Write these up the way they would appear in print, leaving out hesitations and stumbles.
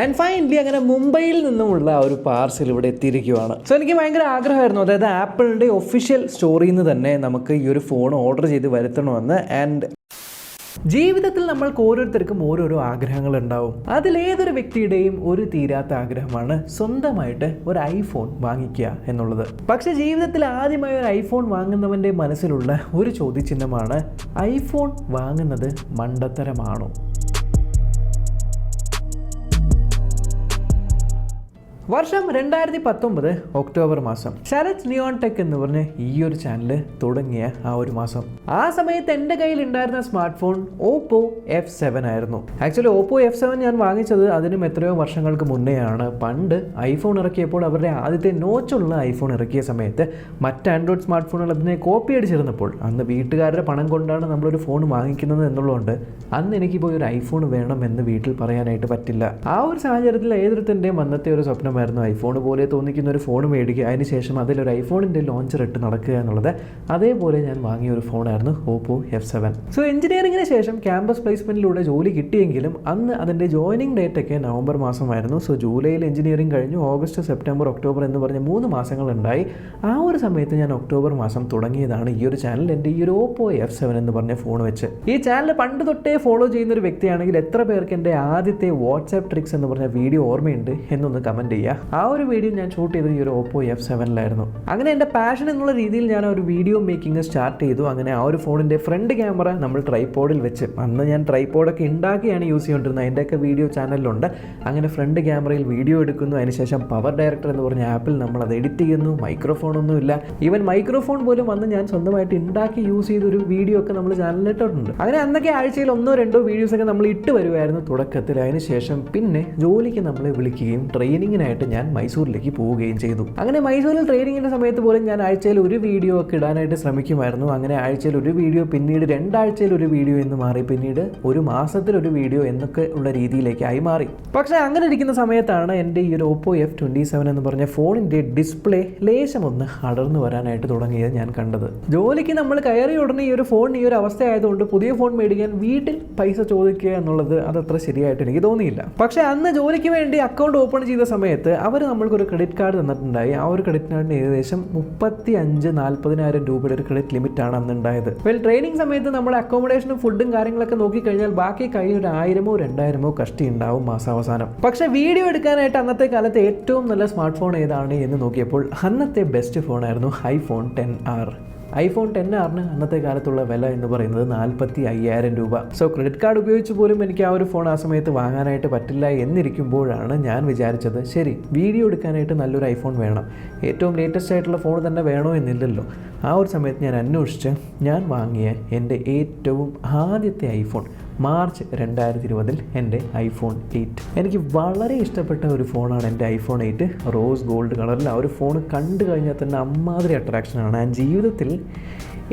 And finally അങ്ങനെ മുംബൈയിൽ നിന്നുമുള്ള ഒരു പാർസൽ ഇവിടെ എത്തിയിരിക്കുകയാണ്. സോ എനിക്ക് ഭയങ്കര ആഗ്രഹമായിരുന്നു, അതായത് ആപ്പിളിൻ്റെ ഒഫീഷ്യൽ സ്റ്റോറിൽ നിന്ന് തന്നെ നമുക്ക് ഈ ഒരു ഫോൺ ഓർഡർ ചെയ്ത് വരുത്തണമെന്ന്. ആൻഡ് ജീവിതത്തിൽ നമ്മൾക്ക് ഓരോരുത്തർക്കും ഓരോരോ ആഗ്രഹങ്ങൾ ഉണ്ടാവും. അതിലേതൊരു വ്യക്തിയുടെയും ഒരു തീരാത്ത ആഗ്രഹമാണ് സ്വന്തമായിട്ട് ഒരു ഐഫോൺ വാങ്ങിക്കുക എന്നുള്ളത്. പക്ഷെ ജീവിതത്തിൽ ആദ്യമായി ഒരു ഐഫോൺ വാങ്ങുന്നവൻ്റെ മനസ്സിലുള്ള ഒരു ചോദ്യചിഹ്നമാണ്, ഐഫോൺ വാങ്ങുന്നത് മണ്ടത്തരമാണോ? വർഷം 2019 ഒക്ടോബർ മാസം. ശരത് നിയോൺ ടെക് എന്ന് പറഞ്ഞ് ഈ ഒരു ചാനൽ തുടങ്ങിയ ആ ഒരു മാസം. ആ സമയത്ത് എൻ്റെ കയ്യിൽ ഉണ്ടായിരുന്ന സ്മാർട്ട് ഫോൺ ഓപ്പോ F7 ആയിരുന്നു. ആക്ച്വലി ഓപ്പോ F7 ഞാൻ വാങ്ങിച്ചത് അതിനും എത്രയോ വർഷങ്ങൾക്ക് മുന്നെയാണ്. പണ്ട് ഐഫോൺ ഇറക്കിയപ്പോൾ അവരുടെ ആദ്യത്തെ നോച്ചുള്ള ഐഫോൺ ഇറക്കിയ സമയത്ത് മറ്റ് ആൻഡ്രോയിഡ് സ്മാർട്ട് ഫോണുകൾ അതിനെ കോപ്പി അടിച്ചിരുന്നപ്പോൾ അന്ന് വീട്ടുകാരുടെ പണം കൊണ്ടാണ് നമ്മളൊരു ഫോൺ വാങ്ങിക്കുന്നത് എന്നുള്ളതുകൊണ്ട് അന്ന് എനിക്ക് പോയി ഒരു ഐഫോൺ വേണം എന്ന് വീട്ടിൽ പറയാനായിട്ട് പറ്റില്ല. ആ ഒരു സാഹചര്യത്തിൽ ഏതൊരുത്തിൻ്റെയും അന്നത്തെ ഒരു സ്വപ്നം ഐഫോൺ പോലെ തോന്നിക്കുന്ന ഒരു ഫോൺ മേടിക്കുക, അതിനുശേഷം അതിലൊരു ഐഫോണിൻ്റെ ലോഞ്ചർ ഇട്ട് നടക്കുക എന്നുള്ളത്. അതേപോലെ ഞാൻ വാങ്ങിയ ഒരു ഫോണായിരുന്നു ഓപ്പോ F7. സോ എഞ്ചിനീയറിംഗിന് ശേഷം ക്യാമ്പസ് പ്ലേസ്മെൻറ്റിലൂടെ ജോലി കിട്ടിയെങ്കിലും അന്ന് അതിൻ്റെ ജോയിനിങ് ഡേറ്റ് ഒക്കെ നവംബർ മാസമായിരുന്നു. സോ ജൂലൈയിൽ എഞ്ചിനീയറിംഗ് കഴിഞ്ഞു, ഓഗസ്റ്റ് സെപ്റ്റംബർ ഒക്ടോബർ എന്ന് പറഞ്ഞ് 3 മാസങ്ങളുണ്ടായി. ആ ഒരു സമയത്ത് ഞാൻ ഒക്ടോബർ മാസം തുടങ്ങിയതാണ് ഈ ഒരു ചാനൽ, എൻ്റെ ഈ ഒരു ഓപ്പോ F7 എന്ന് പറഞ്ഞ ഫോൺ വെച്ച്. ഈ ചാനൽ പണ്ട് തൊട്ടേ ഫോളോ ചെയ്യുന്ന ഒരു വ്യക്തിയാണെങ്കിൽ എത്ര പേർക്ക് എൻ്റെ ആദ്യത്തെ വാട്സാപ്പ് ട്രിക്സ് എന്ന് പറഞ്ഞ വീഡിയോ ഓർമ്മയുണ്ട് എന്നൊന്ന് കമൻറ്റ് ചെയ്യുക. ആ ഒരു വീഡിയോ ഞാൻ ഷൂട്ട് ചെയ്തത് ഈ ഒരു ഓപ്പോ F7 അങ്ങനെ എൻ്റെ പാഷൻ എന്നുള്ള രീതിയിൽ ഞാൻ ഒരു വീഡിയോ മേക്കിംഗ് സ്റ്റാർട്ട് ചെയ്തു. അങ്ങനെ ആ ഒരു ഫോണിൻ്റെ ഫ്രണ്ട് ക്യാമറ നമ്മൾ ട്രൈപോഡിൽ വെച്ച്, അന്ന് ഞാൻ ട്രൈപോഡൊക്കെ ഉണ്ടാക്കിയാണ് യൂസ് ചെയ്തുകൊണ്ടിരുന്നത്, അതിൻ്റെയൊക്കെ വീഡിയോ ചാനലിലുണ്ട്. അങ്ങനെ ഫ്രണ്ട് ക്യാമറയിൽ വീഡിയോ എടുക്കുന്നു, അതിനുശേഷം പവർ ഡയറക്ടർ എന്ന് പറഞ്ഞ ആപ്പിൽ നമ്മൾ അത് എഡിറ്റ് ചെയ്യുന്നു. മൈക്രോഫോണൊന്നുമില്ല, ഈവൻ മൈക്രോഫോൺ പോലും അന്ന് ഞാൻ സ്വന്തമായിട്ട് ഉണ്ടാക്കി യൂസ് ചെയ്തൊരു വീഡിയോ ഒക്കെ നമ്മൾ ചാനലിലിട്ടുണ്ട്. അങ്ങനെ അന്നൊക്കെ ആഴ്ചയിൽ 1-2 വീഡിയോസൊക്കെ നമ്മൾ ഇട്ട് വരുമായിരുന്നു തുടക്കത്തിൽ. അതിനുശേഷം പിന്നെ ജോലിക്ക് നമ്മളെ വിളിക്കുകയും ട്രെയിനിങ്ങിനായിട്ട് ഞാൻ മൈസൂരിലേക്ക് പോവുകയും ചെയ്തു. അങ്ങനെ മൈസൂരിൽ ട്രെയിനിങ്ങിൻ്റെ സമയത്ത് പോലും ഞാൻ ആഴ്ചയിൽ ഒരു വീഡിയോ ഒക്കെ ഇടാനായിട്ട് ശ്രമിക്കുമായിരുന്നു. അങ്ങനെ ആഴ്ചയിൽ ഒരു വീഡിയോ, പിന്നീട് 2 ആഴ്ചയിൽ ഒരു വീഡിയോ എന്ന് മാറി, പിന്നീട് 1 മാസത്തിൽ ഒരു വീഡിയോ എന്നൊക്കെ ഉള്ള രീതിയിലേക്കായി മാറി. പക്ഷേ അങ്ങനെ ഇരിക്കുന്ന സമയത്താണ് എൻ്റെ ഈ ഒരു ഓപ്പോ F27 എന്ന് പറഞ്ഞ ഫോണിൻ്റെ ഡിസ്പ്ലേ ലേശമൊന്ന് അടർന്നു വരാനായിട്ട് തുടങ്ങിയത് ഞാൻ കണ്ടത്. ജോലിക്ക് നമ്മൾ കയറി ഉടനെ ഈ ഒരു ഫോൺ ഈ ഒരു അവസ്ഥയായതുകൊണ്ട് പുതിയ ഫോൺ മേടിക്കാൻ വീട്ടിൽ പൈസ ചോദിക്കുക എന്നുള്ളത് അതത്ര ശരിയായിട്ട് എനിക്ക് തോന്നിയില്ല. പക്ഷേ അന്ന് ജോലിക്ക് വേണ്ടി അക്കൗണ്ട് ഓപ്പൺ ചെയ്ത സമയത്ത് അവർ നമ്മൾക്കൊരു ക്രെഡിറ്റ് കാർഡ് തന്നിട്ടുണ്ടായി. ആ ഒരു ക്രെഡിറ്റ് കാർഡിന് ഏകദേശം 35,000-40,000 രൂപയുടെ ഒരു ക്രെഡിറ്റ് ലിമിറ്റാണ് അന്ന് ഉണ്ടായത്. ട്രെയിനിങ് സമയത്ത് നമ്മുടെ അക്കോമഡേഷനും ഫുഡും കാര്യങ്ങളൊക്കെ നോക്കിക്കഴിഞ്ഞാൽ ബാക്കി കയ്യിൽ ഒരു 1000-2000 കഷ്ടി ഉണ്ടാവും മാസാവസാനം. പക്ഷേ വീഡിയോ എടുക്കാനായിട്ട് അന്നത്തെ കാലത്ത് ഏറ്റവും നല്ല സ്മാർട്ട് ഫോൺ ഏതാണ് എന്ന് നോക്കിയപ്പോൾ അന്നത്തെ ബെസ്റ്റ് ഫോണായിരുന്നു ഐഫോൺ 10R. ഐഫോൺ 10R അന്നത്തെ കാലത്തുള്ള വില എന്ന് പറയുന്നത് 45,000 രൂപ. സോ ക്രെഡിറ്റ് കാർഡ് ഉപയോഗിച്ച് പോലും എനിക്ക് ആ ഒരു ഫോൺ ആ സമയത്ത് വാങ്ങാനായിട്ട് പറ്റില്ല എന്നിരിക്കുമ്പോഴാണ് ഞാൻ വിചാരിച്ചത്, ശരി വീഡിയോ എടുക്കാനായിട്ട് നല്ലൊരു ഐഫോൺ വേണം, ഏറ്റവും ലേറ്റസ്റ്റ് ആയിട്ടുള്ള ഫോൺ തന്നെ വേണോ എന്നില്ലല്ലോ. ആ ഒരു സമയത്ത് ഞാൻ അന്വേഷിച്ച് ഞാൻ വാങ്ങിയ എൻ്റെ ഏറ്റവും ആദ്യത്തെ ഐഫോൺ മാർച്ച് 2020 എൻ്റെ iPhone 8. എനിക്ക് വളരെ ഇഷ്ടപ്പെട്ട ഒരു ഫോണാണ് എൻ്റെ iPhone 8. റോസ് ഗോൾഡ് കളറിൽ ആ ഒരു ഫോൺ കണ്ടു കഴിഞ്ഞാൽ തന്നെ അമ്മാതിരി അട്രാക്ഷനാണ്. ഞാൻ ജീവിതത്തിൽ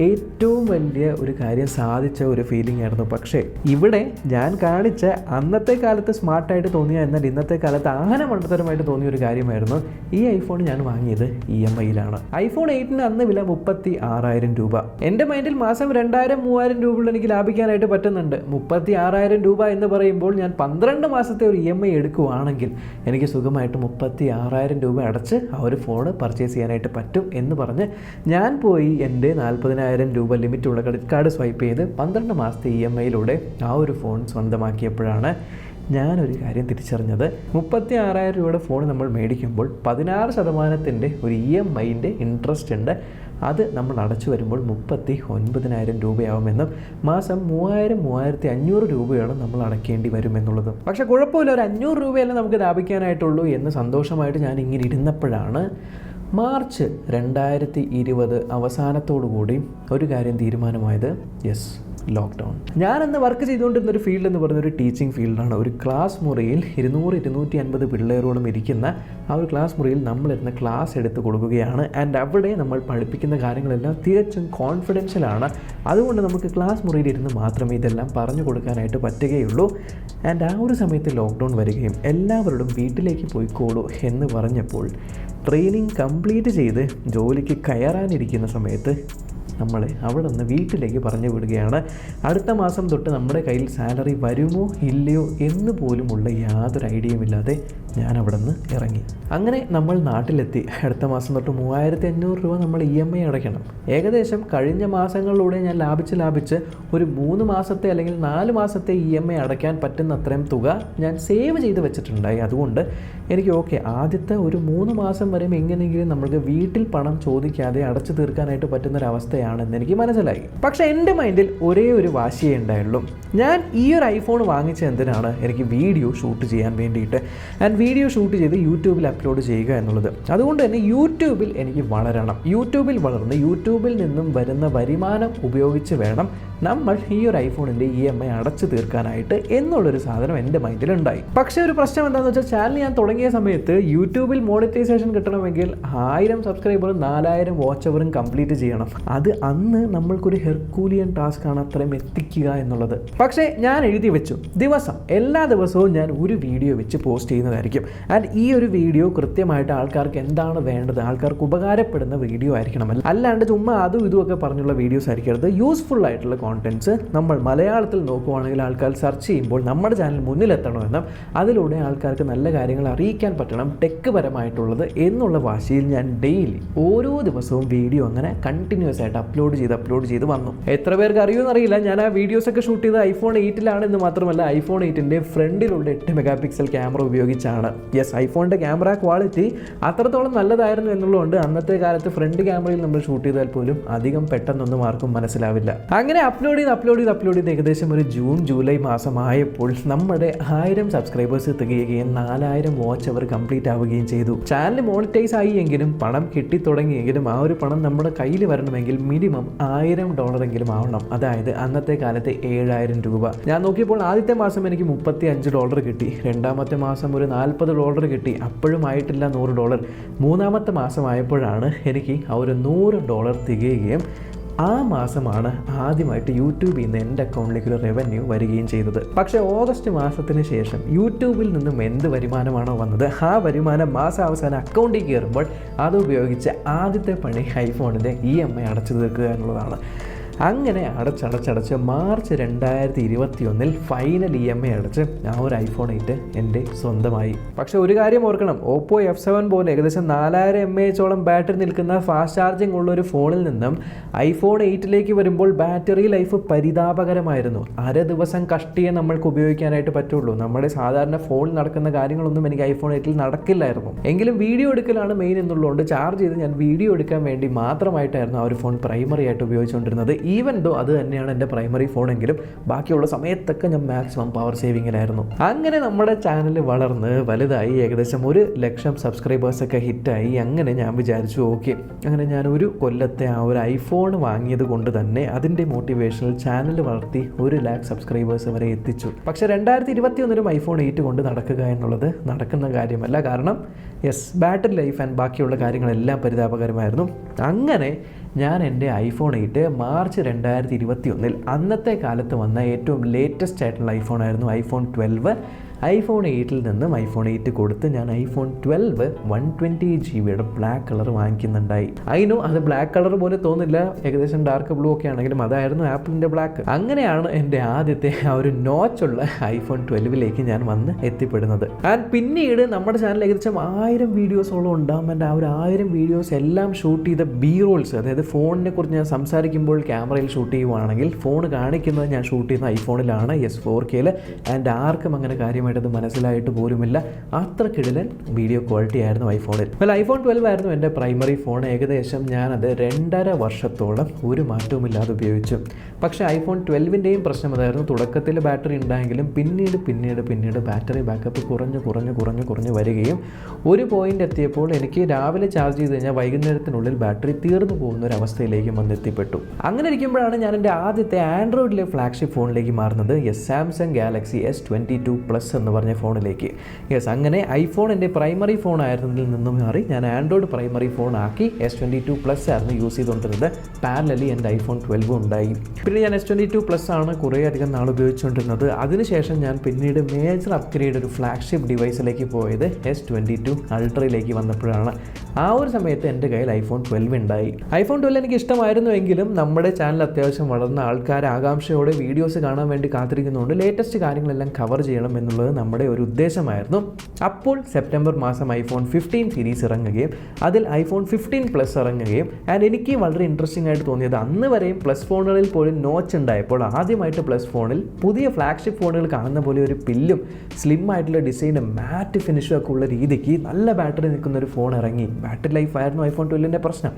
ഏറ്റവും വലിയ ഒരു കാര്യം സാധിച്ച ഒരു ഫീലിംഗ് ആയിരുന്നു. പക്ഷേ ഇവിടെ ഞാൻ കാണിച്ച അന്നത്തെ കാലത്ത് സ്മാർട്ടായിട്ട് തോന്നിയ, എന്നാൽ ഇന്നത്തെ കാലത്ത് അങ്ങനെ മണ്ടത്തരമായിട്ട് തോന്നിയ ഒരു കാര്യമായിരുന്നു, ഈ ഐഫോൺ ഞാൻ വാങ്ങിയത് EMIയിലാണ്. iPhone 8 അന്ന് വില 36,000 രൂപ. എൻ്റെ മൈൻഡിൽ മാസം 2,000-3,000 രൂപ എനിക്ക് ലാഭിക്കാനായിട്ട് പറ്റുന്നുണ്ട്. 36,000 രൂപ എന്ന് പറയുമ്പോൾ ഞാൻ 12 മാസത്തെ ഒരു EMI എടുക്കുകയാണെങ്കിൽ എനിക്ക് സുഖമായിട്ട് 36,000 രൂപ അടച്ച് ആ ഒരു ഫോൺ പർച്ചേസ് ചെയ്യാനായിട്ട് പറ്റും എന്ന് പറഞ്ഞ് ഞാൻ പോയി എൻ്റെ 40,000 രൂപ ലിമിറ്റുള്ള ക്രെഡിറ്റ് കാർഡ് സ്വൈപ്പ് ചെയ്ത് 12 മാസത്തെ EMIയിലൂടെ ആ ഒരു ഫോൺ സ്വന്തമാക്കിയപ്പോഴാണ് ഞാനൊരു കാര്യം തിരിച്ചറിഞ്ഞത്. 36,000 രൂപയുടെ ഫോൺ നമ്മൾ മേടിക്കുമ്പോൾ 16% ഒരു EMIൻ്റെ ഇൻട്രസ്റ്റ് ഉണ്ട്. അത് നമ്മൾ അടച്ചു വരുമ്പോൾ 39,000 രൂപയാവുമെന്നും മാസം 3,000-3,500 രൂപയാണ് നമ്മൾ അടയ്ക്കേണ്ടി വരുമെന്നുള്ളതും. പക്ഷേ കുഴപ്പമില്ല, ഒരു 500 രൂപയല്ലേ നമുക്ക് ലാഭിക്കാനായിട്ടുള്ളൂ എന്ന് സന്തോഷമായിട്ട് ഞാൻ ഇങ്ങനെ ഇരുന്നപ്പോഴാണ് മാർച്ച് 2020 അവസാനത്തോടുകൂടി ഒരു കാര്യം തീരുമാനമായത്. Yes, lockdown. ഞാനന്ന് വർക്ക് ചെയ്തുകൊണ്ടിരുന്ന ഒരു ഫീൽഡ് എന്ന് പറയുന്ന ഒരു ടീച്ചിങ് ഫീൽഡാണ്. ഒരു ക്ലാസ് മുറിയിൽ 200-250 പിള്ളേരോളം ഇരിക്കുന്ന ആ ഒരു ക്ലാസ് മുറിയിൽ നമ്മളിരുന്ന് ക്ലാസ് എടുത്ത് കൊടുക്കുകയാണ്. ആൻഡ് അവിടെ നമ്മൾ പഠിപ്പിക്കുന്ന കാര്യങ്ങളെല്ലാം തികച്ചും കോൺഫിഡൻഷ്യലാണ്. അതുകൊണ്ട് നമുക്ക് ക്ലാസ് മുറിയിൽ ഇരുന്ന് മാത്രമേ ഇതെല്ലാം പറഞ്ഞു കൊടുക്കാനായിട്ട് പറ്റുകയുള്ളൂ. ആൻഡ് ആ ഒരു സമയത്ത് ലോക്ക്ഡൗൺ വരികയും എല്ലാവരോടും വീട്ടിലേക്ക് പോയിക്കോളൂ എന്ന് പറഞ്ഞപ്പോൾ ട്രെയിനിങ് കംപ്ലീറ്റ് ചെയ്ത് ജോലിക്ക് കയറാനിരിക്കുന്ന സമയത്ത് നമ്മളെ അവിടെ നിന്ന് വീട്ടിലേക്ക് പറഞ്ഞു വിടുകയാണ്. അടുത്ത മാസം തൊട്ട് നമ്മുടെ കയ്യിൽ സാലറി വരുമോ ഇല്ലയോ എന്ന് പോലുമുള്ള യാതൊരു ഐഡിയയും ഇല്ലാതെ ഞാൻ അവിടെ നിന്ന് ഇറങ്ങി. അങ്ങനെ നമ്മൾ നാട്ടിലെത്തി. അടുത്ത മാസം തൊട്ട് 3500 രൂപ നമ്മൾ EMI അടയ്ക്കണം. ഏകദേശം കഴിഞ്ഞ മാസങ്ങളിലൂടെ ഞാൻ ലാഭിച്ച് ഒരു 3 മാസത്തെ അല്ലെങ്കിൽ 4 മാസത്തെ EMI അടയ്ക്കാൻ പറ്റുന്ന അത്രയും തുക ഞാൻ സേവ് ചെയ്ത് വെച്ചിട്ടുണ്ടായി. അതുകൊണ്ട് എനിക്ക് ആദ്യത്തെ ഒരു 3 മാസം വരെ എങ്ങനെയെങ്കിലും നമുക്ക് വീട്ടിൽ പണം ചോദിക്കാതെ അടച്ചു തീർക്കാനായിട്ട് പറ്റുന്നൊരവസ്ഥയാണെന്ന് എനിക്ക് മനസ്സിലായി. പക്ഷേ എൻ്റെ മൈൻഡിൽ ഒരേ ഒരു വാശിയേ ഉണ്ടായുള്ളൂ. ഞാൻ ഈ ഒരു ഐഫോൺ വാങ്ങിച്ച എന്തിനാണ്? എനിക്ക് വീഡിയോ ഷൂട്ട് ചെയ്യാൻ വേണ്ടിയിട്ട്. ആൻഡ് വീഡിയോ ഷൂട്ട് ചെയ്ത് യൂട്യൂബിൽ അപ്ലോഡ് ചെയ്യുക എന്നുള്ളത്. അതുകൊണ്ട് തന്നെ യൂട്യൂബിൽ എനിക്ക് വളരണം. യൂട്യൂബിൽ വളർന്ന് യൂട്യൂബിൽ നിന്നും വരുന്ന വരുമാനം ഉപയോഗിച്ച് വേണം നമ്മൾ ഈ ഒരു ഐഫോണിൻ്റെ EMI അടച്ചു തീർക്കാനായിട്ട് എന്നുള്ളൊരു സാധനം എൻ്റെ മൈൻഡിലുണ്ടായി. പക്ഷേ ഒരു പ്രശ്നം എന്താണെന്ന് വെച്ചാൽ, ചാനൽ ഞാൻ തുടങ്ങിയ സമയത്ത് യൂട്യൂബിൽ മോണിറ്റൈസേഷൻ കിട്ടണമെങ്കിൽ 1000 സബ്സ്ക്രൈബറും 4000 വാച്ച് അവറും കംപ്ലീറ്റ് ചെയ്യണം. അത് അന്ന് നമ്മൾക്കൊരു ഹെർക്കൂലിയൻ ടാസ്ക് ആണ് അത്രയും എത്തിക്കുക എന്നുള്ളത്. പക്ഷേ ഞാൻ എഴുതി വെച്ചു, എല്ലാ ദിവസവും ഞാൻ ഒരു വീഡിയോ വെച്ച് പോസ്റ്റ് ചെയ്യുന്നതായിരിക്കും. ആൻഡ് ഈ ഒരു വീഡിയോ കൃത്യമായിട്ട് ആൾക്കാർക്ക് എന്താണ് വേണ്ടത്, ആൾക്കാർക്ക് ഉപകാരപ്പെടുന്ന വീഡിയോ ആയിരിക്കണം. അല്ലാണ്ട് ചുമ്മാ അതും ഇതുമൊക്കെ പറഞ്ഞുള്ള വീഡിയോസ് ആയിരിക്കരുത്. യൂസ്ഫുൾ ആയിട്ടുള്ള കോണ്ടന്റ്സ് നമ്മൾ മലയാളത്തിൽ നോക്കുവാണെങ്കിൽ ആൾക്കാർ സെർച്ച് ചെയ്യുമ്പോൾ നമ്മുടെ ചാനൽ മുന്നിലെത്തണമെന്നും അതിലൂടെ ആൾക്കാർക്ക് നല്ല കാര്യങ്ങൾ അറിയിക്കാൻ പറ്റണം, ടെക് പരമായിട്ടുള്ളത് എന്നുള്ള വാശിയിൽ ഞാൻ ഡെയിലി ഓരോ ദിവസവും വീഡിയോ അങ്ങനെ കണ്ടിന്യൂസ് ആയിട്ട് അപ്ലോഡ് ചെയ്ത് വന്നു. എത്ര പേർക്ക് അറിയുമെന്നറിയില്ല, ഞാൻ ആ വീഡിയോസൊക്കെ ഷൂട്ട് ചെയ്ത് iPhone 8 എന്ന് മാത്രമല്ല iPhone 8 ഫ്രണ്ടിലുള്ള 8 മെഗാപിക്സൽ ക്യാമറ ഉപയോഗിച്ചാണ്. യെസ്, ഐഫോണിൻ്റെ ക്യാമറ ക്വാളിറ്റി അത്രത്തോളം നല്ലതായിരുന്നു എന്നുള്ളതുകൊണ്ട് അന്നത്തെ കാലത്ത് ഫ്രണ്ട് ക്യാമറയിൽ നമ്മൾ ഷൂട്ട് ചെയ്താൽ പോലും അധികം പെട്ടെന്നൊന്നും ആർക്കും മനസ്സിലാവില്ല. അങ്ങനെ അപ്ലോഡ് ചെയ്ത് ഏകദേശം ഒരു ജൂൺ ജൂലൈ മാസമായപ്പോൾ നമ്മുടെ 1000 സബ്സ്ക്രൈബേഴ്സ് തികയുകയും 4000 വാച്ച് അവർ കംപ്ലീറ്റ് ആവുകയും ചെയ്തു. ചാനൽ മോണിറ്റൈസ് ആയി എങ്കിലും പണം കിട്ടിത്തുടങ്ങിയെങ്കിലും ആ ഒരു പണം നമ്മുടെ കയ്യിൽ വരണമെങ്കിൽ മിനിമം $1000 ആവണം. അതായത് അന്നത്തെ കാലത്ത് 7000 രൂപ. ഞാൻ നോക്കിയപ്പോൾ ആദ്യത്തെ മാസം എനിക്ക് $35 കിട്ടി, രണ്ടാമത്തെ മാസം ഒരു $40 കിട്ടി, അപ്പോഴും ആയിട്ടില്ല $100. മൂന്നാമത്തെ മാസമായപ്പോഴാണ് എനിക്ക് ആ ഒരു $100 തികയുകയും ആ മാസമാണ് ആദ്യമായിട്ട് യൂട്യൂബിൽ നിന്ന് എൻ്റെ അക്കൗണ്ടിലേക്ക് ഒരു റവന്യൂ വരികയും ചെയ്തത്. പക്ഷേ ഓഗസ്റ്റ് മാസത്തിന് ശേഷം യൂട്യൂബിൽ നിന്നും എന്ത് വരുമാനമാണോ വന്നത്, ആ വരുമാനം മാസാവസാനം അക്കൗണ്ടിൽ കയറുമ്പോൾ അതുപയോഗിച്ച് ആദ്യത്തെ പണി ഐഫോണിൻ്റെ EMI അടച്ചു തീർക്കുക എന്നുള്ളതാണ്. അങ്ങനെ അടച്ചടച്ച് മാർച്ച് 2021 ഫൈനൽ EMI അടച്ച് ആ ഒരു iPhone 8 എൻ്റെ സ്വന്തമായി. പക്ഷെ ഒരു കാര്യം ഓർക്കണം, Oppo F7 പോലെ ഏകദേശം 4000 mAh ബാറ്ററി നിൽക്കുന്ന ഫാസ്റ്റ് ചാർജിങ് ഉള്ള ഒരു ഫോണിൽ നിന്നും iPhone 8 വരുമ്പോൾ ബാറ്ററി ലൈഫ് പരിതാപകരമായിരുന്നു. അര ദിവസം കഷ്ടിയേ നമ്മൾക്ക് ഉപയോഗിക്കാനായിട്ട് പറ്റുള്ളൂ. നമ്മുടെ സാധാരണ ഫോണിൽ നടക്കുന്ന കാര്യങ്ങളൊന്നും എനിക്ക് iPhone 8 നടക്കില്ലായിരുന്നു. എങ്കിലും വീഡിയോ എടുക്കലാണ് മെയിൻ എന്നുള്ളതുകൊണ്ട് ചാർജ് ചെയ്ത് ഞാൻ വീഡിയോ എടുക്കാൻ വേണ്ടി മാത്രമായിട്ടായിരുന്നു ആ ഒരു ഫോൺ പ്രൈമറി ആയിട്ട് ഉപയോഗിച്ചുകൊണ്ടിരുന്നത്. ഈവൻ ദോ അത് തന്നെയാണ് എൻ്റെ പ്രൈമറി ഫോണെങ്കിലും ബാക്കിയുള്ള സമയത്തൊക്കെ ഞാൻ മാക്സിമം പവർ സേവിങ്ങിലായിരുന്നു. അങ്ങനെ നമ്മുടെ ചാനൽ വളർന്ന് വലുതായി, ഏകദേശം 1,00,000 സബ്സ്ക്രൈബേഴ്സൊക്കെ ഹിറ്റായി. അങ്ങനെ ഞാൻ വിചാരിച്ചു അങ്ങനെ ഞാൻ ഒരു കൊല്ലത്തെ ആ ഒരു ഐഫോൺ വാങ്ങിയത് കൊണ്ട് തന്നെ അതിൻ്റെ മോട്ടിവേഷനിൽ ചാനൽ വളർത്തി 1,00,000 സബ്സ്ക്രൈബേഴ്സ് വരെ എത്തിച്ചു. പക്ഷേ 2021 iPhone 8 കൊണ്ട് നടക്കുക എന്നുള്ളത് നടക്കുന്ന കാര്യമല്ല. കാരണം ബാറ്ററി ലൈഫ് ആൻഡ് ബാക്കിയുള്ള കാര്യങ്ങളെല്ലാം പരിതാപകരമായിരുന്നു. അങ്ങനെ ഞാൻ എൻ്റെ iPhone 8 മാർച്ച് 2021 അന്നത്തെ കാലത്ത് വന്ന ഏറ്റവും ലേറ്റസ്റ്റ് ആയിട്ടുള്ള iPhone ആയിരുന്നു iPhone 12. iPhone 8 നിന്നും iPhone 8 കൊടുത്ത് ഞാൻ iPhone 12 120GB ബ്ലാക്ക് കളർ വാങ്ങിക്കുന്നുണ്ടായി. അതിനു അത് ബ്ലാക്ക് കളർ പോലെ തോന്നില്ല, ഏകദേശം ഡാർക്ക് ബ്ലൂ ഒക്കെ ആണെങ്കിലും അതായിരുന്നു ആപ്പിളിൻ്റെ ബ്ലാക്ക്. അങ്ങനെയാണ് എൻ്റെ ആദ്യത്തെ ആ ഒരു നോച്ചുള്ള iPhone 12 ഞാൻ വന്ന് എത്തിപ്പെടുന്നത്. ആൻഡ് പിന്നീട് നമ്മുടെ ചാനൽ ഏകദേശം 1000 വീഡിയോസോളം ഉണ്ടാകും. എൻ്റെ ആ ഒരു 1000 വീഡിയോസ് എല്ലാം ഷൂട്ട് ചെയ്ത റോൾസ്, അതായത് ഫോണിനെ കുറിച്ച് ഞാൻ സംസാരിക്കുമ്പോൾ ക്യാമറയിൽ ഷൂട്ട് ചെയ്യുവാണെങ്കിൽ ഫോൺ കാണിക്കുന്നത് ഞാൻ ഷൂട്ട് ചെയ്യുന്ന ഐഫോണിലാണ്, 4K. ആൻഡ് ആർക്കും അങ്ങനെ കാര്യമായിട്ട് അത് മനസ്സിലായിട്ട് പോലുമില്ല. അത്ര കിടിലൻ വീഡിയോ ക്വാളിറ്റി ആയിരുന്നു ഐഫോണിൽ. iPhone 12 ആയിരുന്നു എൻ്റെ പ്രൈമറി ഫോൺ. ഏകദേശം ഞാനത് 2.5 വർഷത്തോളം ഒരു മാറ്റവുമില്ലാതെ ഉപയോഗിച്ചു. പക്ഷേ iPhone 12ൻ്റെയും പ്രശ്നം അതായിരുന്നു, തുടക്കത്തിൽ ബാറ്ററി ഉണ്ടായെങ്കിലും പിന്നീട് ബാറ്ററി ബാക്കപ്പ് കുറഞ്ഞു വരികയും ഒരു പോയിന്റ് എത്തിയപ്പോൾ എനിക്ക് രാവിലെ ചാർജ് ചെയ്ത് കഴിഞ്ഞാൽ വൈകുന്നേരത്തിനുള്ളിൽ ബാറ്ററി തീർന്നു പോകുന്ന ഒരു അവസ്ഥയിലേക്ക് വന്നെത്തിപ്പെട്ടു. അങ്ങനെ ഇരിക്കുമ്പോഴാണ് ഞാൻ എൻ്റെ ആദ്യത്തെ ആൻഡ്രോയിഡിലെ ഫ്ലാഗ്ഷിപ്പ് ഫോണിലേക്ക് മാറുന്നത്, സാംസങ് ഗാലക്സി S22 പ്ലസ് എന്ന് പറഞ്ഞ ഫോണിലേക്ക്. അങ്ങനെ ഐഫോൺ എൻ്റെ പ്രൈമറി ഫോൺ ആയിരുന്നതിൽ നിന്നും മാറി ഞാൻ ആൻഡ്രോയിഡ് പ്രൈമറി ഫോൺ ആക്കി S22 പ്ലസ് ആയിരുന്നു യൂസ് ചെയ്തുകൊണ്ടിരുന്നത്. പാരലലി എൻ്റെ iPhone 12 ഉണ്ടായി. പിന്നെ ഞാൻ S22 പ്ലസ് ആണ് കുറേ അധികം നാൾ ഉപയോഗിച്ചുകൊണ്ടിരുന്നത്. അതിനുശേഷം ഞാൻ പിന്നീട് മേജർ അപ്ഗ്രേഡ് ഒരു ഫ്ലാഗ്ഷിപ്പ് ഡിവൈസിലേക്ക് പോയത് S22 അൾട്രയിലേക്ക് വന്നപ്പോഴാണ്. ആ ഒരു സമയത്ത് എൻ്റെ കയ്യിൽ iPhone 12 ഉണ്ടായി. iPhone 12 എനിക്ക് ഇഷ്ടമായിരുന്നുവെങ്കിലും നമ്മുടെ ചാനൽ അത്യാവശ്യം വളർന്ന ആൾക്കാർ ആകാംക്ഷയോടെ വീഡിയോസ് കാണാൻ വേണ്ടി കാത്തിരിക്കുന്നതുകൊണ്ട് ലേറ്റസ്റ്റ് കാര്യങ്ങളെല്ലാം കവർ ചെയ്യണം എന്നുള്ളത് നമ്മുടെ ഒരു ഉദ്ദേശമായിരുന്നു. അപ്പോൾ സെപ്റ്റംബർ മാസം iPhone 15 സീരീസ് ഇറങ്ങുകയും അതിൽ iPhone 15 Plus ഇറങ്ങുകയും ആൻഡ് എനിക്ക് വളരെ ഇൻട്രസ്റ്റിംഗ് ആയിട്ട് തോന്നിയത് അന്ന് വരെയും പ്ലസ് ഫോണുകളിൽ പോലും നോച്ച് ഉണ്ടായപ്പോൾ ആദ്യമായിട്ട് പ്ലസ് ഫോണിൽ പുതിയ ഫ്ലാഗ്ഷിപ്പ് ഫോണുകൾ കാണുന്ന പോലെ ഒരു പില്ലും സ്ലിം ആയിട്ടുള്ള ഡിസൈനും മാറ്റ് ഫിനിഷും ഒക്കെ ഉള്ള രീതിക്ക് നല്ല ബാറ്ററി നിൽക്കുന്ന ഒരു ഫോൺ ഇറങ്ങി. ബാറ്ററി ലൈഫ് ആയിരുന്നു iPhone 12ൻ്റെ പ്രശ്നം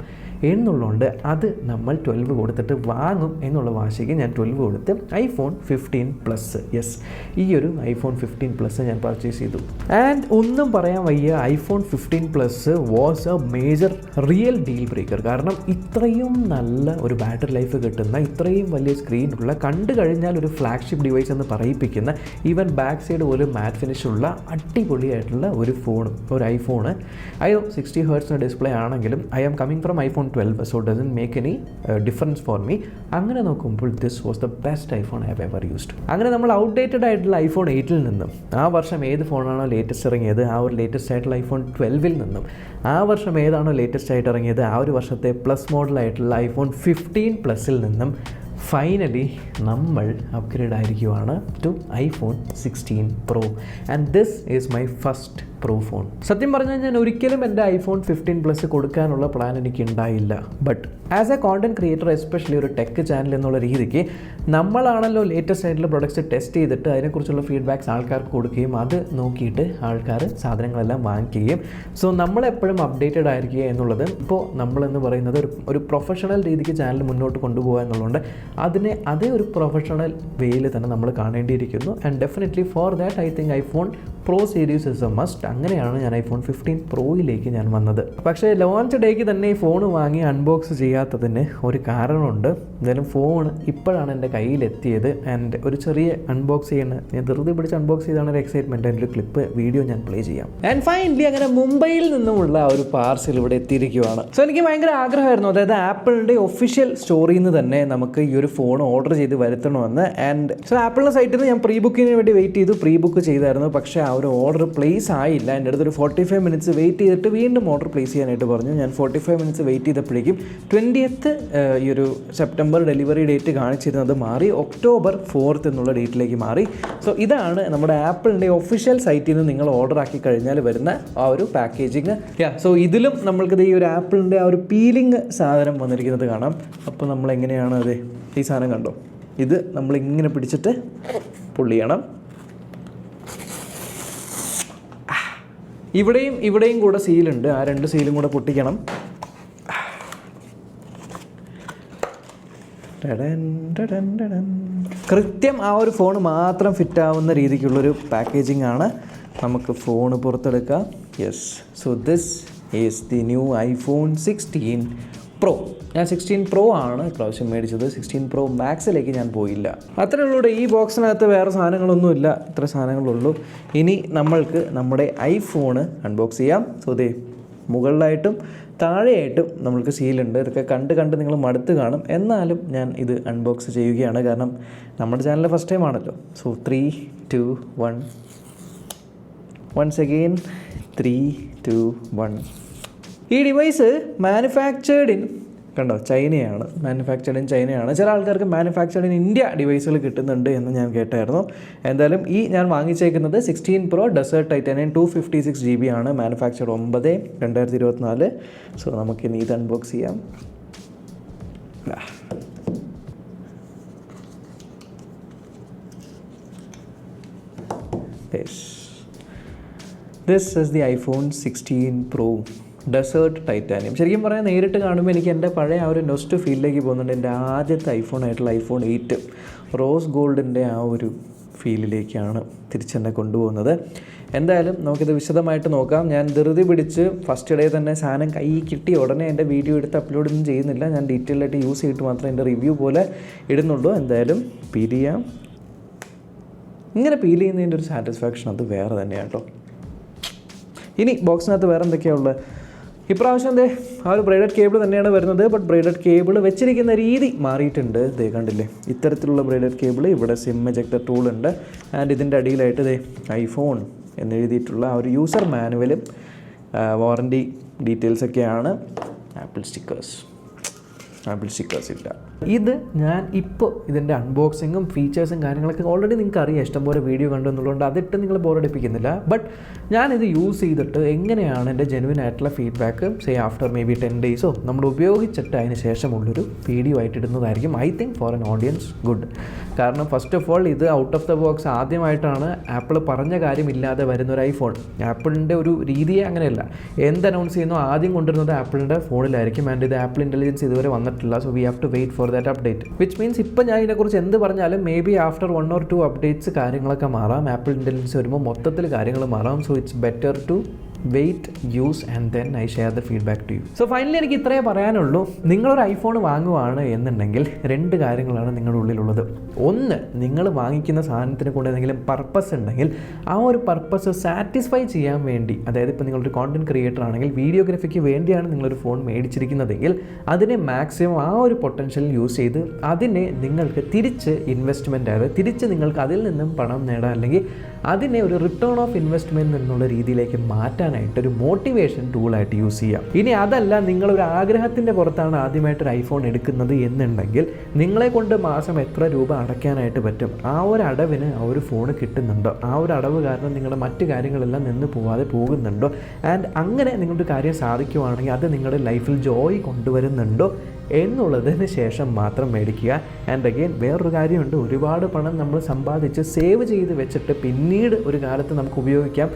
എന്നുള്ളതുകൊണ്ട് അത് നമ്മൾ 12 കൊടുത്തിട്ട് വാങ്ങും എന്നുള്ള വാശിക്ക് ഞാൻ 12 കൊടുത്ത് iPhone 15 Plus, യെസ്, ഈ ഒരു iPhone 15 Plus ഞാൻ പർച്ചേസ് ചെയ്തു. ആൻഡ് ഒന്നും പറയാൻ വയ്യ, iPhone 15 Plus was A major real deal breaker. കാരണം ഇത്രയും നല്ല ഒരു ബാറ്ററി ലൈഫ് കിട്ടുന്ന, ഇത്രയും വലിയ സ്ക്രീനുള്ള, കണ്ടു കഴിഞ്ഞാൽ ഒരു ഫ്ലാഗ്ഷിപ്പ് ഡിവൈസ് എന്ന് പറയിപ്പിക്കുന്ന, ഈവൻ ബാക്ക് സൈഡ് പോലും മാറ്റ് ഫിനിഷുള്ള അടിപൊളിയായിട്ടുള്ള ഒരു ഫോൺ, ഒരു ഐഫോണ്. 60 Hz ഡിസ്പ്ലേ ആണെങ്കിലും I am coming from iPhone 12, so doesn't make any difference for me. അങ്ങനെ നോക്കുമ്പോൾ this was the best iPhone I have ever used. അങ്ങനെ നമ്മൾ ഔട്ട്ഡേറ്റഡ് ആയിട്ടുള്ള iPhone 8 നിന്നും, ആ വർഷം ഏത് ഫോണാണോ ലേറ്റസ്റ്റ് ഇറങ്ങിയത് ആ ഒരു ലേറ്റസ്റ്റ് ആയിട്ടുള്ള iPhone 12 നിന്നും, ആ വർഷം ഏതാണോ ലേറ്റസ്റ്റ് ആയിട്ട് ഇറങ്ങിയത് ആ ഒരു വർഷത്തെ പ്ലസ് മോഡലായിട്ടുള്ള iPhone 15 Plus നിന്നും ഫൈനലി നമ്മൾ അപ്ഗ്രേഡ് ആയിരിക്കുവാണ് to iPhone 16 Pro. And this is my first pro phone. സത്യം പറഞ്ഞാൽ ഞാൻ ഒരിക്കലും എൻ്റെ iPhone 15 Plus കൊടുക്കാനുള്ള പ്ലാൻ എനിക്ക് ഉണ്ടായില്ല. But as A content creator, especially ഒരു ടെക് ചാനൽ എന്നുള്ള രീതിക്ക് നമ്മളാണല്ലോ ലേറ്റസ്റ്റ് ആയിട്ടുള്ള പ്രൊഡക്ട്സ് ടെസ്റ്റ് ചെയ്തിട്ട് അതിനെക്കുറിച്ചുള്ള ഫീഡ്ബാക്ക്സ് ആൾക്കാർക്ക് കൊടുക്കുകയും അത് നോക്കിയിട്ട് ആൾക്കാർ സാധനങ്ങളെല്ലാം വാങ്ങിക്കുകയും, സോ നമ്മളെപ്പോഴും അപ്ഡേറ്റഡ് ആയിരിക്കുക എന്നുള്ളത്, ഇപ്പോൾ നമ്മളെന്ന് പറയുന്നത് ഒരു പ്രൊഫഷണൽ രീതിക്ക് ചാനൽ മുന്നോട്ട് കൊണ്ടുപോകുക എന്നുള്ളതുകൊണ്ട് അതിനെ അതേ ഒരു പ്രൊഫഷണൽ വേയിൽ തന്നെ നമ്മൾ കാണേണ്ടിയിരിക്കുന്നു. And definitely for that I think iPhone Pro series is a must. അങ്ങനെയാണ് ഞാൻ iPhone 15 Proയിലേക്ക് ഞാൻ വന്നത്. പക്ഷേ ലോഞ്ച് ഡേക്ക് തന്നെ ഈ ഫോൺ വാങ്ങി അൺബോക്സ് ചെയ്യാത്തതിന് ഒരു കാരണമുണ്ട്. എന്തായാലും ഫോൺ ഇപ്പോഴാണ് എൻ്റെ കയ്യിലെത്തിയത്. ആൻഡ് ഒരു ചെറിയ അൺബോക്സ് ചെയ്യണം, ഞാൻ ധൃതി പിടിച്ച് അൺബോക്സ് ചെയ്താണ് ഒരു എക്സൈറ്റ്മെൻറ്റ്. അതിൻ്റെ ഒരു ക്ലിപ്പ് വീഡിയോ ഞാൻ പ്ലേ ചെയ്യാം. ആൻഡ് ഫൈനലി അങ്ങനെ മുംബൈയിൽ നിന്നുമുള്ള ഒരു പാർസൽ ഇവിടെ എത്തിയിരിക്കുകയാണ്. സോ എനിക്ക് ഭയങ്കര ആഗ്രഹമായിരുന്നു, അതായത് ആപ്പിളിൻ്റെ ഒഫീഷ്യൽ സ്റ്റോറിൽ നിന്ന് തന്നെ നമുക്ക് ഈ ഒരു ഫോൺ ഓർഡർ ചെയ്ത് വരുത്തണമെന്ന്. ആൻഡ് സോ ആപ്പിളിൻ്റെ സൈറ്റിൽ നിന്ന് ഞാൻ പ്രീ ബുക്കിങ്ങിന് വേണ്ടി വെയിറ്റ് ചെയ്തു, പ്രീ ബുക്ക് ചെയ്തായിരുന്നു. പക്ഷേ ആ ഒരു ഓർഡർ പ്ലേസ് ആയില്ല. എൻ്റെ അടുത്തൊരു 45 minutes വെയിറ്റ് ചെയ്തിട്ട് വീണ്ടും ഓർഡർ പ്ലേസ് ചെയ്യാനായിട്ട് പറഞ്ഞു. ഞാൻ 45 minutes വെയിറ്റ് ചെയ്തപ്പോഴേക്കും 20th ഈ ഒരു സെപ്റ്റംബർ ഡെലിവറി ഡേറ്റ് കാണിച്ചിരുന്നത് മാറി October 4th എന്നുള്ള ഡേറ്റിലേക്ക് മാറി. സോ ഇതാണ് നമ്മുടെ ആപ്പിളിൻ്റെ ഒഫീഷ്യൽ സൈറ്റിൽ നിന്ന് നിങ്ങൾ ഓർഡർ ആക്കി കഴിഞ്ഞാൽ വരുന്ന ആ ഒരു പാക്കേജിങ്. സോ ഇതിലും നമ്മൾക്കിത് ഈ ഒരു ആപ്പിളിൻ്റെ ആ ഒരു പീലിംഗ് സാധനം വന്നിരിക്കുന്നത് കാണാം. അപ്പോൾ നമ്മൾ എങ്ങനെയാണ് അത്, ഈ സാധനം കണ്ടോ, ഇത് നമ്മളിങ്ങനെ പിടിച്ചിട്ട് പൊള്ളിയണം. ഇവിടെയും കൂടെ സീലുണ്ട്, ആ 2 സീലും കൂടെ പൊട്ടിക്കണം. കൃത്യം ആ ഒരു ഫോൺ മാത്രം ഫിറ്റ് ആവുന്ന രീതിക്കുള്ളൊരു പാക്കേജിംഗ് ആണ്. നമുക്ക് ഫോൺ പുറത്തെടുക്കാം. Yes, so this is the new iPhone 16 Pro. ഞാൻ 16 Pro ആണ് ഇപ്രാവശ്യം മേടിച്ചത്. 16 Pro Maxലേക്ക് ഞാൻ പോയില്ല. അത്രേ ഉള്ളൂ. ഈ ബോക്സിനകത്ത് വേറെ സാധനങ്ങളൊന്നുമില്ല, ഇത്ര സാധനങ്ങളുള്ളൂ. ഇനി നമ്മൾക്ക് നമ്മുടെ ഐഫോണ് അൺബോക്സ് ചെയ്യാം. സോ ദേ മുകളിലായിട്ടും താഴെയായിട്ടും നമ്മൾക്ക് സീലുണ്ട്. ഇതൊക്കെ കണ്ട് നിങ്ങൾ മടുത്ത് കാണും. എന്നാലും ഞാൻ ഇത് അൺബോക്സ് ചെയ്യുകയാണ്, കാരണം നമ്മുടെ ചാനലിൽ ഫസ്റ്റ് ടൈം ആണല്ലോ. സോ 3, 2, 1. Once again 3, 2, 1. ഈ ഡിവൈസ് മാനുഫാക്ചേർഡ് ഇൻ, കണ്ടോ, ചൈനയാണ്, മാനുഫാക്ചേർഡ് ഇൻ ചൈനയാണ്. ചില ആൾക്കാർക്ക് മാനുഫാക്ചേർഡ് ഇൻ ഇന്ത്യ ഡിവൈസുകൾ കിട്ടുന്നുണ്ട് എന്ന് ഞാൻ കേട്ടായിരുന്നു. എന്തായാലും ഈ ഞാൻ വാങ്ങിച്ചേക്കുന്നത് 16 Pro Desert Titanium 256 GB ആണ്. മാനുഫാക്ചേർഡ് 9/2024. സോ നമുക്കിനി ഇത് അൺബോക്സ് ചെയ്യാം. This is the iPhone 16 Pro Desert Titanium. ശരിക്കും പറഞ്ഞാൽ നേരിട്ട് കാണുമ്പോൾ എനിക്ക് എൻ്റെ പഴയ ആ ഒരു നൊസ്റ്റ് ഫീലിലേക്ക് പോകുന്നുണ്ട്. എൻ്റെ ആദ്യത്തെ ഐഫോൺ ആയിട്ടുള്ള iPhone 8 റോസ് ഗോൾഡിൻ്റെ ആ ഒരു ഫീലിലേക്കാണ് തിരിച്ചെന്നെ കൊണ്ടുപോകുന്നത്. എന്തായാലും നമുക്കിത് വിശദമായിട്ട് നോക്കാം. ഞാൻ ധൃതി പിടിച്ച് ഫസ്റ്റ് ഡേ തന്നെ സാധനം കൈ കിട്ടി ഉടനെ എൻ്റെ വീഡിയോ എടുത്ത് അപ്ലോഡൊന്നും ചെയ്യുന്നില്ല. ഞാൻ ഡീറ്റെയിൽ ആയിട്ട് യൂസ് ചെയ്തിട്ട് മാത്രമേ എൻ്റെ റിവ്യൂ പോലെ ഇടുന്നുള്ളൂ. എന്തായാലും പീൽ ചെയ്യാം. ഇങ്ങനെ പീൽ ചെയ്യുന്നതിൻ്റെ ഒരു സാറ്റിസ്ഫാക്ഷൻ അത് വേറെ തന്നെയാണ് കേട്ടോ. ഇനി ബോക്സിനകത്ത് വേറെ എന്തൊക്കെയാണ് ഉള്ളത്? ഇപ്രാവശ്യം ആ ഒരു ബ്രൈഡഡ് കേബിൾ തന്നെയാണ് വരുന്നത്. ബട്ട് ബ്രൈഡഡ് കേബിൾ വെച്ചിരിക്കുന്ന രീതി മാറിയിട്ടുണ്ട്. ദേ കണ്ടില്ലേ, ഇത്തരത്തിലുള്ള ബ്രൈഡഡ് കേബിൾ. ഇവിടെ സിം എജക്ടർ ടൂൾ ഉണ്ട്. ആൻഡ് ഇതിൻ്റെ അടിയിലായിട്ട് ഐഫോൺ എന്നെഴുതിയിട്ടുള്ള ആ ഒരു യൂസർ മാനുവലും വാറൻറ്റി ഡീറ്റെയിൽസൊക്കെയാണ്. ആപ്പിൾ സ്റ്റിക്കേഴ്സ് ഇല്ല. ഇത് ഞാൻ ഇപ്പോൾ ഇതിൻ്റെ അൺബോക്സിങ്ങും ഫീച്ചേഴ്സും കാര്യങ്ങളൊക്കെ ഓൾറെഡി നിങ്ങൾക്ക് അറിയാം, ഇഷ്ടംപോലെ വീഡിയോ കണ്ടു എന്നുള്ളതുകൊണ്ട് അതിട്ട് നിങ്ങൾ ബോറടിപ്പിക്കുന്നില്ല. ബട്ട് ഞാനിത് യൂസ് ചെയ്തിട്ട് എങ്ങനെയാണ് എൻ്റെ ജെനുവിൻ ആയിട്ടുള്ള ഫീഡ്ബാക്ക് ആഫ്റ്റർ മേ ബി 10 ഡേയ്സോ നമ്മൾ ഉപയോഗിച്ചിട്ട് അതിന് ശേഷമുള്ളൊരു വീഡിയോ ആയിട്ട് ഇടുന്നതായിരിക്കും I think for an audience good. കാരണം ഫസ്റ്റ് ഓഫ് ഓൾ ഇത് ഔട്ട് ഓഫ് ദ ബോക്സ് ആദ്യമായിട്ടാണ് ആപ്പിൾ പറഞ്ഞ കാര്യമില്ലാതെ വരുന്നൊരു ഐഫോൺ. ആപ്പിളിൻ്റെ ഒരു രീതിയെ അങ്ങനെയല്ല, എന്ത് അനൗൺസ് ചെയ്യുന്നോ ആദ്യം കൊണ്ടുവരുന്നത് ആപ്പിളിൻ്റെ ഫോണിലായിരിക്കും. ആൻഡ് ഇത് ആപ്പിൾ ഇൻ്റലിജൻസ് ഇതുവരെ വന്നിട്ടില്ല. So we have to wait for that update, which means ഇപ്പോൾ ഞാൻ ഇതിനെക്കുറിച്ച് എന്ത് പറഞ്ഞാലും maybe after 1 or 2 updates കാര്യങ്ങളൊക്കെ മാറാം. ആപ്പിൾ ഇൻ്റലിജൻസ് വരുമ്പോൾ മൊത്തത്തിൽ കാര്യങ്ങൾ മാറാം. So it's better to wait, use and then I share the feedback to you. So finally എനിക്ക് ഇത്രയേ പറയാനുള്ളൂ. നിങ്ങളൊരു ഐഫോൺ വാങ്ങുവാണ് എന്നുണ്ടെങ്കിൽ 2 കാര്യങ്ങളാണ് നിങ്ങളുടെ ഉള്ളിലുള്ളത്. ഒന്ന്, നിങ്ങൾ വാങ്ങിക്കുന്ന സാധനത്തിന് കൊണ്ട് എന്തെങ്കിലും പർപ്പസ് ഉണ്ടെങ്കിൽ ആ ഒരു പർപ്പസ് സാറ്റിസ്ഫൈ ചെയ്യാൻ വേണ്ടി, അതായത് ഇപ്പോൾ നിങ്ങളൊരു കോണ്ടന്റ് ക്രിയേറ്റർ ആണെങ്കിൽ വീഡിയോഗ്രാഫിക്ക് വേണ്ടിയാണ് നിങ്ങളൊരു ഫോൺ മേടിച്ചിരിക്കുന്നതെങ്കിൽ അതിനെ മാക്സിമം ആ ഒരു പൊട്ടൻഷ്യൽ യൂസ് ചെയ്ത് അതിനെ നിങ്ങൾക്ക് തിരിച്ച് ഇൻവെസ്റ്റ്മെൻ്റ് ആയത് തിരിച്ച് നിങ്ങൾക്ക് അതിൽ നിന്നും പണം നേടാൻ, അല്ലെങ്കിൽ അതിനെ ഒരു റിട്ടേൺ ഓഫ് ഇൻവെസ്റ്റ്മെൻറ്റ് എന്നുള്ള രീതിയിലേക്ക് മാറ്റാനായിട്ടൊരു മോട്ടിവേഷൻ ടൂളായിട്ട് യൂസ് ചെയ്യാം. ഇനി അതല്ല, നിങ്ങളൊരു ആഗ്രഹത്തിൻ്റെ പുറത്താണ് ആദ്യമായിട്ടൊരു ഐഫോൺ എടുക്കുന്നത് എന്നുണ്ടെങ്കിൽ നിങ്ങളെ കൊണ്ട് മാസം എത്ര രൂപ അടയ്ക്കാനായിട്ട് പറ്റും, ആ ഒരു അടവിന് ആ ഒരു ഫോൺ കിട്ടുന്നുണ്ടോ, ആ ഒരു അടവ് കാരണം നിങ്ങളുടെ മറ്റു കാര്യങ്ങളെല്ലാം നിന്ന് പോവാതെ പോകുന്നുണ്ടോ, ആൻഡ് അങ്ങനെ നിങ്ങളുടെ കാര്യം സാധിക്കുവാണെങ്കിൽ അത് നിങ്ങളുടെ ലൈഫിൽ ജോയ് കൊണ്ടുവരുന്നുണ്ടോ എന്നുള്ളതിന് ശേഷം മാത്രം മേടിക്കുക. ആൻഡ് അഗെയിൻ വേറൊരു കാര്യമുണ്ട്, ഒരുപാട് പണം നമ്മൾ സമ്പാദിച്ച് സേവ് ചെയ്ത് വെച്ചിട്ട് പിന്നീട് ഒരു കാലത്ത് നമുക്ക് ഉപയോഗിക്കാം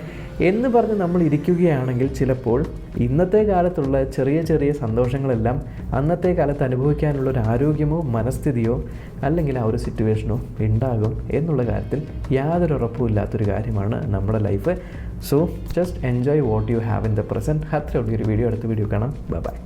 എന്ന് പറഞ്ഞ് നമ്മൾ ഇരിക്കുകയാണെങ്കിൽ ചിലപ്പോൾ ഇന്നത്തെ കാലത്തുള്ള ചെറിയ ചെറിയ സന്തോഷങ്ങളെല്ലാം അന്നത്തെ കാലത്ത് അനുഭവിക്കാനുള്ളൊരു ആരോഗ്യമോ മനസ്ഥിതിയോ അല്ലെങ്കിൽ ആ ഒരു സിറ്റുവേഷനോ ഉണ്ടാകും എന്നുള്ള കാര്യത്തിൽ യാതൊരു ഉറപ്പുമില്ലാത്തൊരു കാര്യമാണ് നമ്മുടെ life. So just enjoy what you have in the present. അത്രയുള്ള ഒരു വീഡിയോ, അടുത്ത വീഡിയോ കാണാം. ബൈ.